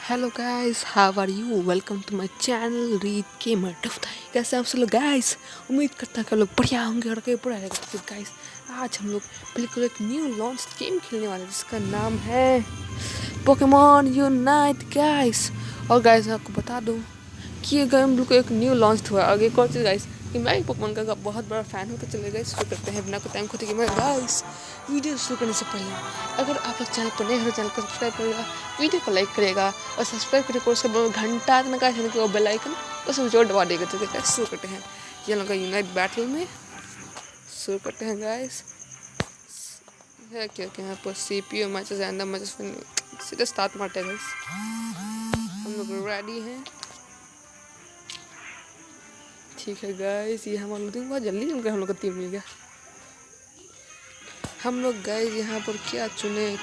Hello guys, how are you? Welcome to my channel read gamer. कैसे आप सब लोग गाइस? उम्मीद करता हूँ कि आप लोग बढ़िया होंगे और के पूरा रहेगा। फिर गाइस, आज हम लोग बिल्कुल एक न्यू लॉन्च गेम खेलने वाले हैं जिसका नाम है पोकेमॉन यूनाइट गाइस। और गाइस आपको बता दूँ कि ये गेम बिल्कुल एक न्यू लॉन्च हुआ है। और एक और चीज़ गाइस कि मैं भी पोकेमॉन का बहुत बड़ा फ़ैन हूँ। तो चलिए गाइस शुरू करते हैं बिना कोई टाइम खोते कि मैं गाइस वीडियो शुरू करने से पहले अगर आप लोग चैनल पर नए हो चैनल को सब्सक्राइब करेगा, वीडियो को लाइक करेगा और सब्सक्राइब करेगा और उसके बाद घंटा का वो बेल आइकन उसे जोर दबा देगा। तो गाइस शुरू करते हैं ये लोग का यूनाइट बैटल में। शुरू करते हैं गाइस। है क्या क्या यहाँ पर CPU मैचेस रैंडम मैचेस सीधे स्टार्ट मारते हैं गाइस। हम लोग रेडी हैं। ठीक है गाइस, ये हमारा लूटिंग बहुत जल्दी चल गया। हम लोग का टीम मिल गया। हम लोग गाइस यहाँ पर क्या चुने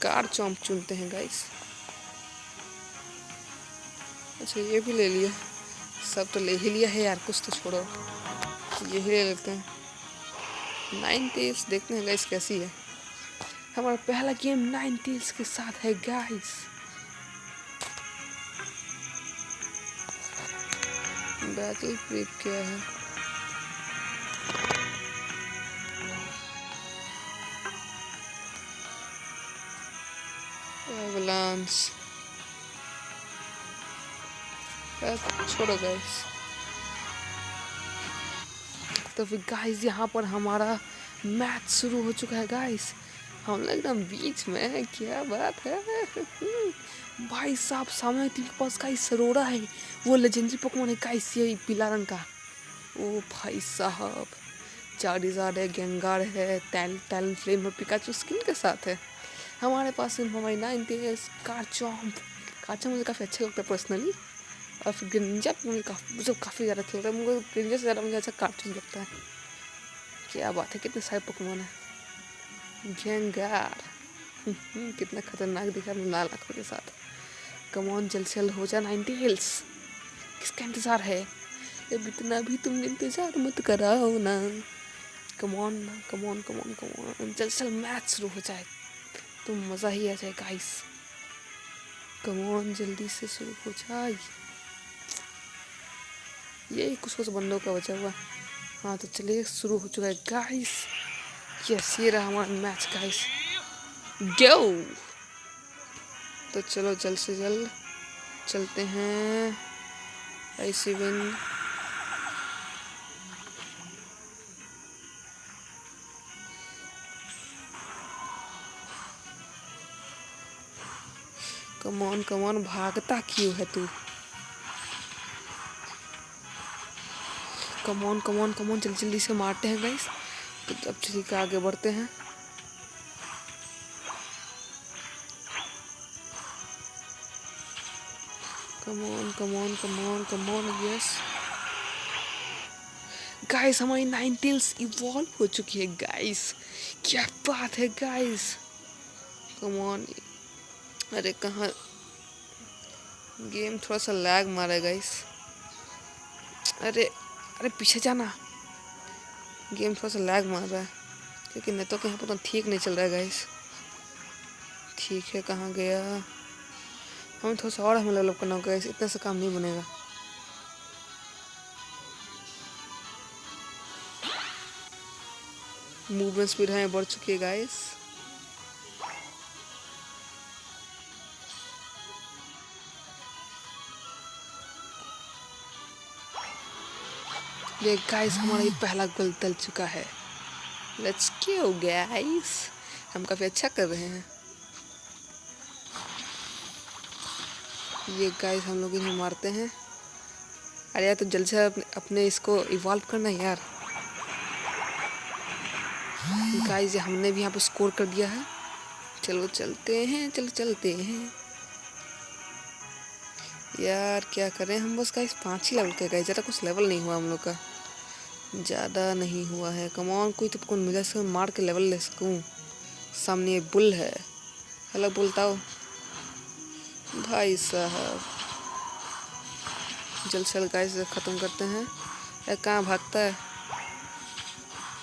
कार चॉम्प चुनते हैं गाइस। अच्छा ये भी ले लिया, सब तो ले ही लिया है यार, कुछ तो छोड़ो, ये ही ले लेते हैं। 90s देखते हैं गाइस कैसी है। हमारा पहला गेम 90s के साथ है गाइस। बैटल प्रीप क्या है? एवलांस छोड़ो गाइस। तो फिर गाइस यहाँ पर हमारा मैच शुरू हो चुका है गाइस। हम लोग एकदम बीच में है, क्या बात है। भाई साहब सामने टीम के पास गाइस सरोरा है, वो लेजेंडरी पोकेमॉन है गाइस, ये पीला रंग का। ओ भाई साहब, चार्डिज़ार्ड है, गेंगार है, टैलेंट फ्लेम और पिकाचू स्किन के साथ है। हमारे पास हमारी 90s कारचॉम्प मुझे काफ़ी अच्छा लगता है पर्सनली। और फिर ग्रिंजा मुझे काफ़ी ज़्यादा अच्छा लगता है। मुझे ग्रिंजा से ज़्यादा मुझे अच्छा कारचॉम्प लगता है। क्या बात है, कितने सारे पोकेमॉन है। गेंगार कितना खतरनाक दिखा है लाल आँखों के साथ। कमॉन जल्द से जल्द हो जा 90 हिल्स, किसका इंतज़ार है? अब इतना भी तुम इंतज़ार मत कराओ ना। कमॉन कमॉन कमॉन कमॉन, जल्द से जल्द मैच शुरू हो जाए तो मज़ा ही आ जाए गाइस। कमॉन जल्दी से शुरू हो जाए। यही कुछ बंदों का बचा हुआ। हाँ तो चलिए शुरू हो चुका है गाइस। यस, ये रहा हमारा मैच गाइस। गो। तो चलो जल्द से जल्द चलते हैं। ऐसी विन कमॉन कमॉन, भागता क्यों है तू? कमॉन कमॉन कमॉन, जल्दी जल्दी से मारते हैं गाइस। तो अब ठीक है, आगे बढ़ते हैं। Come on come on come on come on, yes guys, हमारी 90s इवॉल्व हो चुकी है गाइस। क्या बात है गाइस। कमॉन, अरे कहाँ, गेम थोड़ा सा लैग मारा है गाइस। अरे अरे पीछे जाना, गेम थोड़ा सा लैग मार रहा है क्योंकि नेटवर्क यहाँ पर तो ठीक नहीं चल रहा है गाइस। ठीक है, कहाँ गया? हमें थोड़ा सा और हमें डेवलप करना होगा गाइस, इतना सा काम नहीं बनेगा। मूवमेंट स्पीड हमें बढ़ चुकी है गाइस। ये गाइस हमारा ये पहला गोल डल चुका है। लेट्स गो गाइस, हम काफ़ी अच्छा कर रहे हैं। ये गाइस हम लोग इन्हें मारते हैं। अरे यार तो जल्द से अपने इसको इवॉल्व करना है यार। गाइस हमने भी यहाँ पे स्कोर कर दिया है। चलो चलते हैं, चलो चलते हैं यार। क्या करें हम, बस गाइस 5 ही लेवल के गए, ज़्यादा कुछ लेवल नहीं हुआ हम लोग का, ज़्यादा नहीं हुआ है। कमॉन कोई तो कौन मिला से मार के लेवल ले सकूँ। सामने ये बुल है। हेलो बोलता हो भाई साहब, जल्द से जल्द गाइस ख़त्म करते हैं। कहाँ भागता है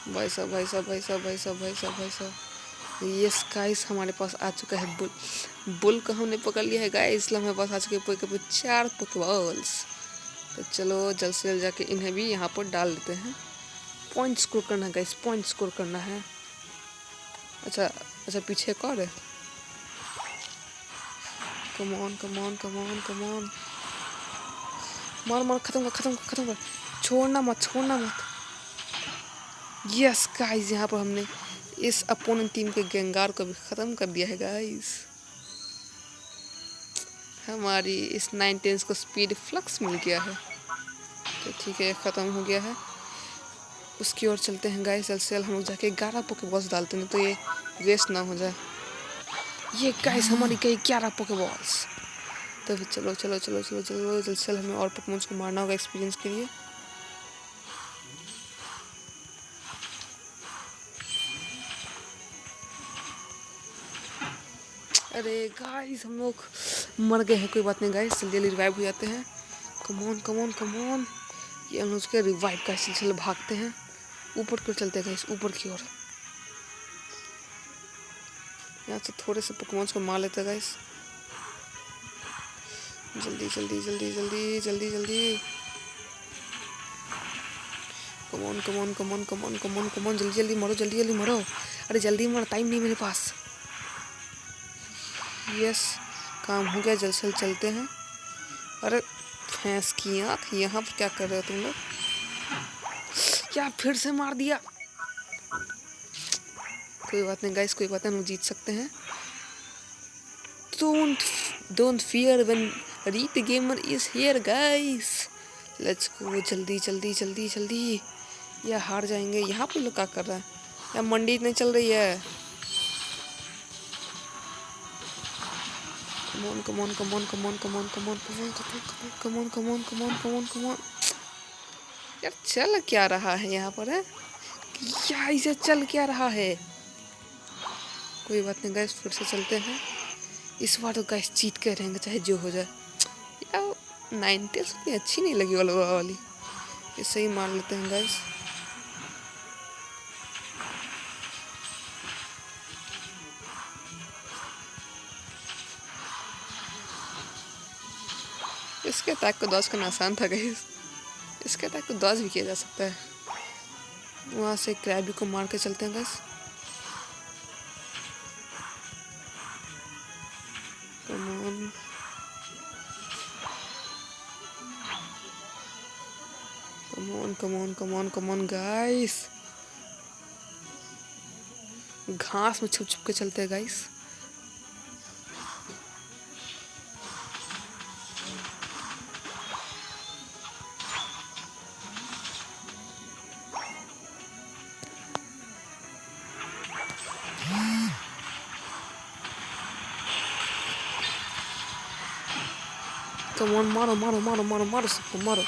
भाई साहब, भाई साहब, भाई साहब, भाई साहब, भाई साहब, भाई साहब। यस गाइस, हमारे पास आ चुका है बुल। बुल को हमने पकड़ लिया है गाइस, इसलिए हमारे पास आ चुके हैं 4 पोकेबॉल्स। तो चलो जल्द से जल्द जाके इन्हें भी यहाँ पर डाल देते हैं। पॉइंट स्कोर करना है गाइस, पॉइंट स्कोर करना है। अच्छा अच्छा, पीछे एक और है। Come on come on come on come on, मार मार, खत्म कर खत्म कर खत्म कर, छोड़ना मत छोड़ना मत। यस गाइस, यहाँ पर हमने इस अपोनेंट टीम के गेंगार को भी ख़त्म कर दिया है गाइस। हमारी इस 910 को स्पीड फ्लक्स मिल गया है। तो ठीक है, ख़त्म हो गया है। उसकी ओर चलते हैं गाइस, जल्द से जल्द हम लोग जाके 11 पोकेबॉल्स डालते हैं, तो ये वेस्ट ना हो जाए। ये गाइस हमारी गई 11 पोकेबॉल्स। तो फिर चलो चलो चलो चलो चलो जल्द से जल्द हमें और पोकेमॉन्स को मारना होगा एक्सपीरियंस के लिए। अरे गाइस, हम लोग मर गए हैं। कोई बात नहीं गाइस, जल्दी जल्दी रिवाइव हो जाते हैं। Come on come on come on, ये हम उसके रिवाइव का सिलसिला भागते हैं। ऊपर की ओर चलते हैं गाइस, ऊपर की ओर। यहाँ से थोड़े से पोकेमॉन्स को मार लेते हैं गाइस। जल्दी जल्दी जल्दी जल्दी जल्दी जल्दी, come on come on come on come on come on come on, जल्दी जल्दी मरो, जल्दी जल्दी मरो। अरे जल्दी मरो, टाइम नहीं मेरे पास। यस, काम हो गया, जल्द से जल्द चलते हैं। अरे भैंस की आँख, यहाँ पर क्या कर रहे हो तुम लोग? क्या फिर से मार दिया? कोई बात नहीं गाइस, कोई बात नहीं, हम जीत सकते हैं। डोंट फियर व्हेन रीत gamer is here guys. Let's go, जल्दी जल्दी जल्दी जल्दी, या हार जाएंगे। यहाँ पे लोग क्या कर रहा है? या मंडी नहीं चल रही है? Come on come on come on come on come on come on come on come on come on come on come on. यार चल क्या रहा है यहाँ पर है? क्या इसे चल क्या रहा है? कोई बात नहीं गाइस, फिर से चलते हैं। इस बार तो गाइस जीत के रहेंगे चाहे जो हो जाए। यार 90 उतनी अच्छी नहीं लगी वाली, इसे ही मार लेते हैं गाइस। इसके अटैक को डॉज करना आसान था गाइस, इसके अटैक को डॉज भी किया जा सकता है। वहाँ से क्रैबी को मार के चलते हैं guys. Come on come on come on come on come on guys, घास में छुप छुप के चलते हैं गाइस। कम ऑन, मारो मारो मारो मारो मारो सबको मारो।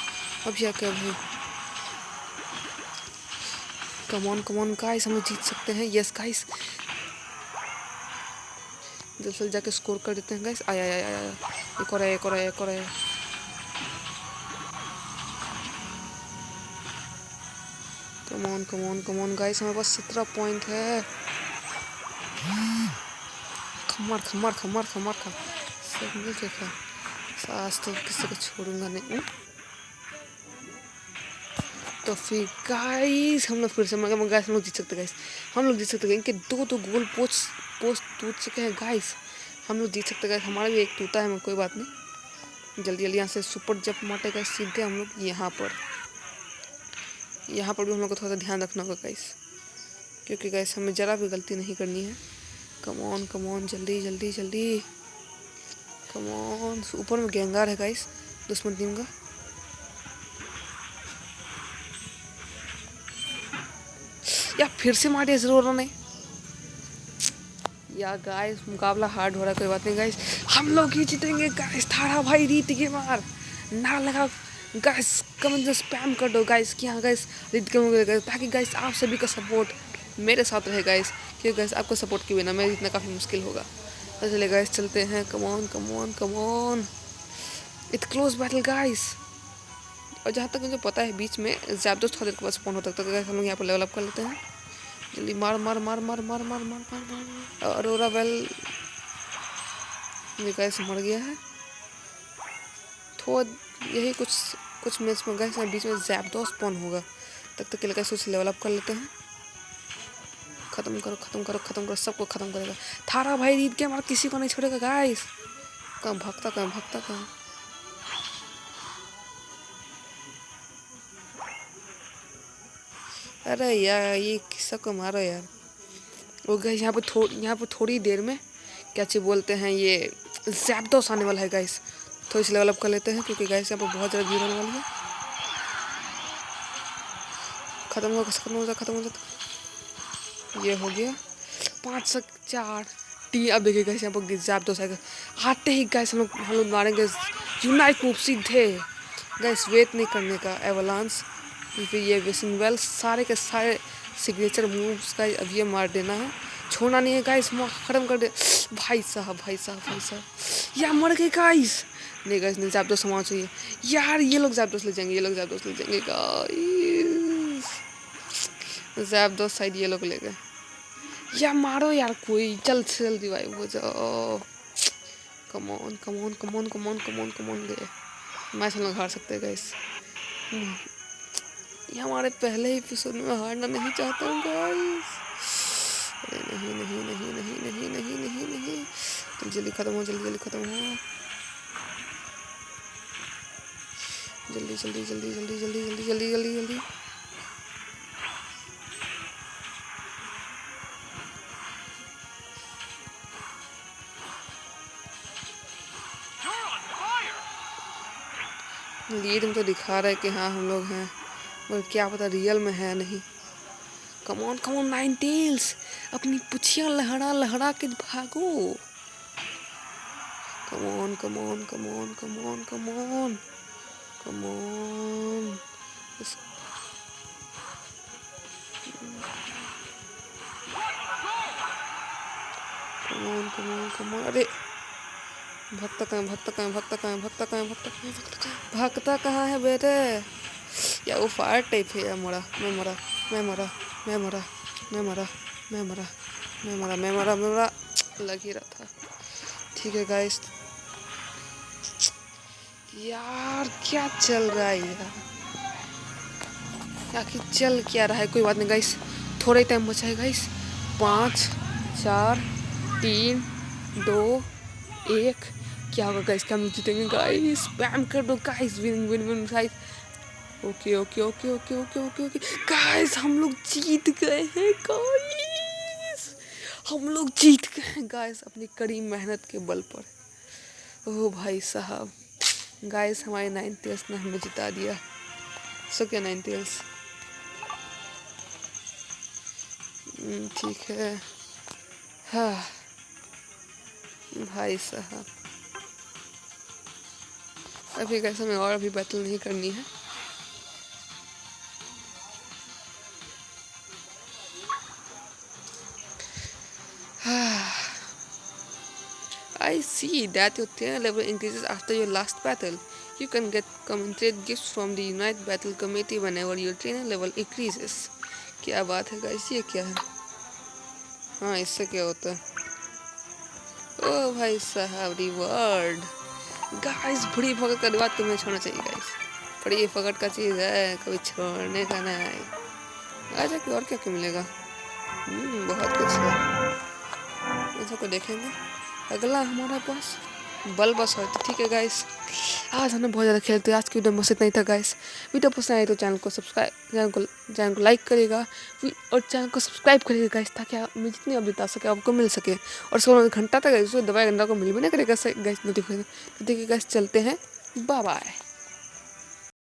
अब क्या क्या भाई, कम ऑन गाइस, हम लोग जीत सकते हैं। यस गाइस, जल्द से जाके स्कोर कर देते हैं गाइस। आया आया आया, एक और आया एक और आया एक और आया। कम ऑन गाइस, हमारे पास 17 पॉइंट है। खमर खमर खमर खमर खम, सब मिल के खा। आज तो किसी को छोड़ूंगा नहीं। तो फिर गाइस हम लोग फिर से गाइस हम लोग जीत सकते गाइस, हम लोग जीत सकते हैं। इनके दो गोल पोस्ट टूट चुके हैं गाइस, हम लोग जीत सकते गाइस। हमारा भी एक टूटा है, कोई बात नहीं। जल्दी जल्दी यहाँ से सुपर जंप मारते गाइस सीधे हम लोग यहाँ पर भी हम लोग को थोड़ा सा ध्यान रखना होगा गाइस, क्योंकि गाइस हमें ज़रा भी गलती नहीं करनी है। कम ऑन जल्दी जल्दी जल्दी, कम ऑन। ऊपर में गेंगार है गाइस दुश्मन टीम का। या फिर से मार दिया जरूर ने। या गाइस मुकाबला हार्ड हो रहा है, कोई बात नहीं गाइस, हम लोग ही जीतेंगे गाइस। थारा भाई रीत गेमर ना लगा गाइस, कमेंट स्पैम कर दो गाइस कि हाँ गाइस रीत गेमर, ताकि गाइस आप सभी का सपोर्ट मेरे साथ रहे गाइस, क्योंकि गाइस आपका सपोर्ट के बिना मैं जीतना काफ़ी मुश्किल होगा। तो चलिए गाइस चलते हैं। Come on come on come on, it's close battle guys. और जहाँ तक मुझे पता है बीच में ज़्यादा थोड़ा देर के बाद स्पॉन होता है, तो गाइस हम लोग यहाँ पर लेवल अप कर लेते हैं। जल्दी मार मार मार मार मार मार मार मार मार। अरोरा वेल ये गाइस मर गया है। थोड़ा यही कुछ मैच में गाइस बीच में ज़ैप्डोस स्पॉन होगा, तब तक के लिए गाइस उसे लेवल अप कर लेते हैं। खत्म करो खत्म करो खत्म करो, सबको खत्म करेगा थारा भाई। रीत के हमारा किसी को नहीं छोड़ेगा गाइस। कहाँ भागता कहाँ। अरे यार ये किस्सा को मारो यार। वो गाइस यहाँ पे थोड़ी देर में क्या चीज़ बोलते हैं, ये ज़ैप्डोस आने वाला है गाइस। तो इस लेवल अप कर लेते हैं क्योंकि गाइस यहाँ पे बहुत ज़्यादा भीड़ होने वाली है। खत्म हो जा। ये हो गया 5 से 4 3। अब देखिए गाइस यहाँ पर ज़ैप्डोस आएगा। आते ही गाइस हम लोग मारेंगे यूनाइट मूव सीधे गाइस। वेट नहीं करने का एवलांस, फिर ये विशिंग वेल, सारे के सारे सिग्नेचर मूव्स का अब ये मार देना है, छोड़ना नहीं है गाइस। खत्म कर दे भाई साहब। यार मर गए गाइस। नहीं गाइस नहीं, ज़ैप्डोस समाना चाहिए यार। ये लोग ज़ैप्डोस ले जाएंगे गाइस। ज़ैप्डोस साइड ये लोग ले गए। यार मारो यार कोई, जल्दी भाई हो जाओ। कम ऑन गए। मैच हम लोग हार सकते हैं गाइस। ये हमारे पहले एपिसोड में हारना नहीं चाहता हूँ गाइस। नहीं। तो जल्दी खत्म हो। जल्दी लीड में तो दिखा रहा है कि हाँ हम लोग हैं, पर क्या पता रियल में है नहीं। कम ऑन नाइनटेल्स, अपनी पुछियाँ लहरा के भागो। Come on. अरे भक्ता कहाँ है बेटे? या वो फायर टाइप है यार। मैं मरा लग ही रहा था। ठीक है गाइस। यार क्या चल रहा है यार, आखिर चल क्या रहा है? कोई बात नहीं गाइस, थोड़ा ही टाइम बचा है गाइस। 5 4 3 2 1। क्या होगा गाइस? क्या हम जीतेंगे गाइस? स्पैम कर दो guys. Win guys. Okay guys, हम लोग जीत गए हैं गाइस। अपनी कड़ी मेहनत के बल पर। ओह भाई साहब गाइस, हमारे नाइनटेल्स ने हमें जिता दिया। सो क्या नाइनटेल्स? ठीक है। हाँ भाई साहब, अभी कैसे हमें और अभी बैटल नहीं करनी है। I see that your trainer level increases after your last battle. You can get commented gifts from the Unite Battle Committee whenever your trainer level increases. क्या बात है गाइस, ये क्या है? हाँ इससे क्या होता है? ओ भाई साहब रिवॉर्ड गाइस। बड़ी फकट का रिवॉर्ड कभी छोड़ना चाहिए गाइस। बड़ी फकट का चीज़ है, कभी छोड़ने का नहीं। आजा कि और क्या क्या मिलेगा? बहुत कुछ है, ऐसा को देखेंगे। अगला हमारा पास बल बस है। तो ठीक है गाइस, आज हमने बहुत ज़्यादा खेलते हैं। आज की वीडियो में बस इतना ही था गाइस। वीडियो पसंद आए तो चैनल को लाइक करेगा और चैनल को सब्सक्राइब करेगा गाइस, ताकि मैं जितनी अपडेट आ सके आपको मिल सके। और उसको घंटा तक दबाए, घंटा को मिल भी नहीं करेगा गाइस नोटिफिकेशन। तो ठीक है गाइस, चलते हैं, बाय बाय।